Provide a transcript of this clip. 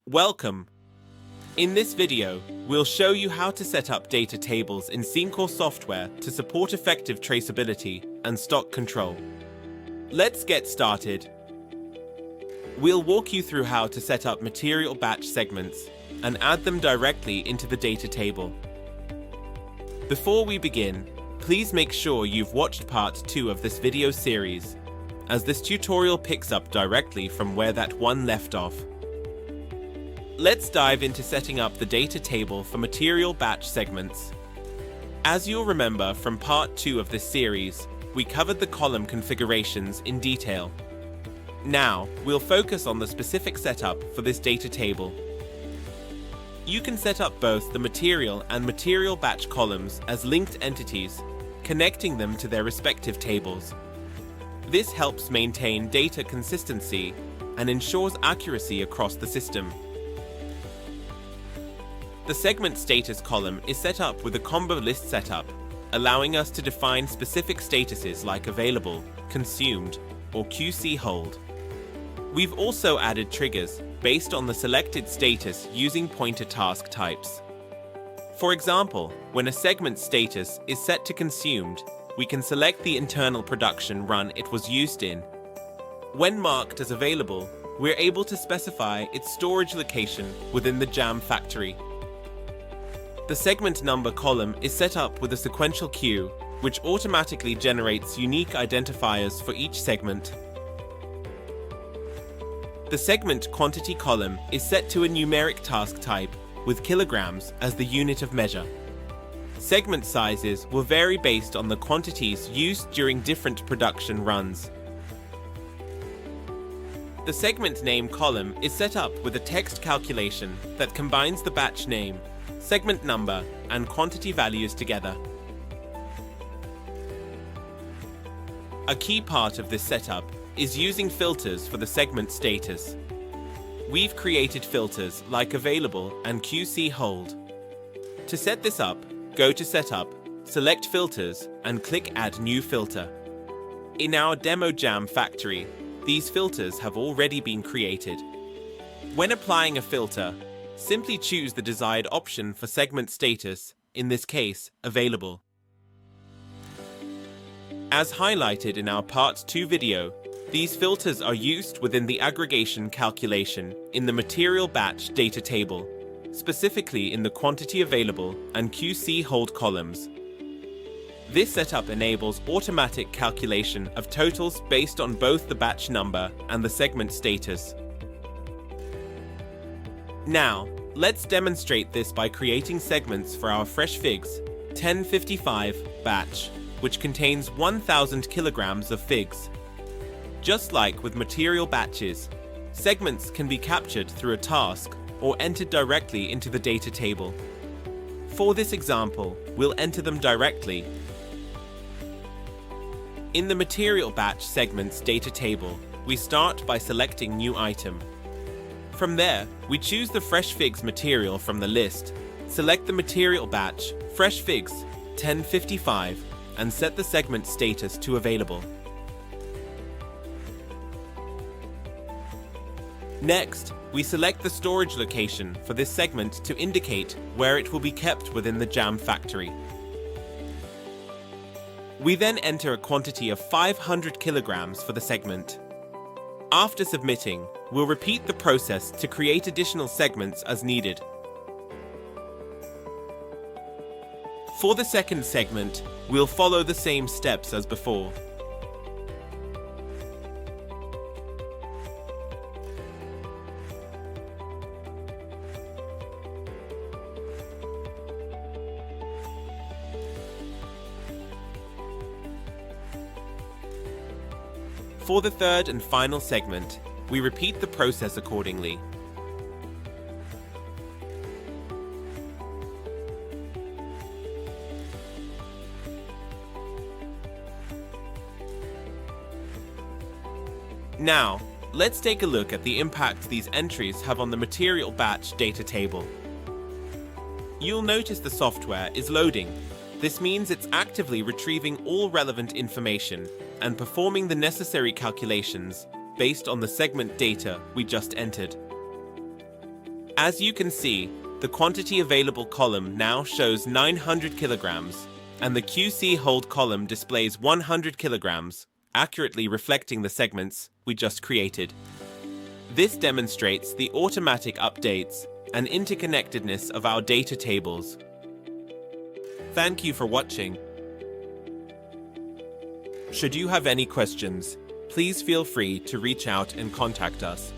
Welcome! In this video, we'll show you how to set up data tables in Seamcor software to support effective traceability and stock control. Let's get started. We'll walk you through how to set up material batch segments and add them directly into the data table. Before we begin, please make sure you've watched part 2 of this video series, as this tutorial picks up directly from where that one left off. Let's dive into setting up the data table for material batch segments. As you'll remember from part 2 of this series, we covered the column configurations in detail. Now, we'll focus on the specific setup for this data table. You can set up both the material and material batch columns as linked entities, connecting them to their respective tables. This helps maintain data consistency and ensures accuracy across the system. The segment status column is set up with a combo list setup, allowing us to define specific statuses like available, consumed, or QC hold. We've also added triggers based on the selected status using pointer task types. For example, when a segment status is set to consumed, we can select the internal production run it was used in. When marked as available, we're able to specify its storage location within the jam factory. The segment number column is set up with a sequential queue, which automatically generates unique identifiers for each segment. The segment quantity column is set to a numeric task type, with kilograms as the unit of measure. Segment sizes will vary based on the quantities used during different production runs. The segment name column is set up with a text calculation that combines the batch name, segment number, and quantity values together. A key part of this setup is using filters for the segment status. We've created filters like available and QC hold. To set this up, go to Setup, select Filters, and click Add New Filter. In our demo jam factory, these filters have already been created. When applying a filter, simply choose the desired option for segment status, in this case, available. As highlighted in our Part 2 video, these filters are used within the aggregation calculation in the material batch data table, specifically in the quantity available and QC hold columns. This setup enables automatic calculation of totals based on both the batch number and the segment status. Now, let's demonstrate this by creating segments for our fresh figs 1055 batch, which contains 1000 kilograms of figs. Just like with material batches, segments can be captured through a task or entered directly into the data table. For this example, we'll enter them directly. In the material batch segments data table, we start by selecting New Item. From there, we choose the fresh figs material from the list, select the material batch, fresh figs 1055, and set the segment status to available. Next, we select the storage location for this segment to indicate where it will be kept within the jam factory. We then enter a quantity of 500 kilograms for the segment. After submitting, we'll repeat the process to create additional segments as needed. For the second segment, we'll follow the same steps as before. For the third and final segment, we repeat the process accordingly. Now, let's take a look at the impact these entries have on the material batch data table. You'll notice the software is loading. This means it's actively retrieving all relevant information and performing the necessary calculations based on the segment data we just entered. As you can see, the quantity available column now shows 900 kilograms, and the QC hold column displays 100 kilograms, accurately reflecting the segments we just created. This demonstrates the automatic updates and interconnectedness of our data tables. Thank you for watching. Should you have any questions, please feel free to reach out and contact us.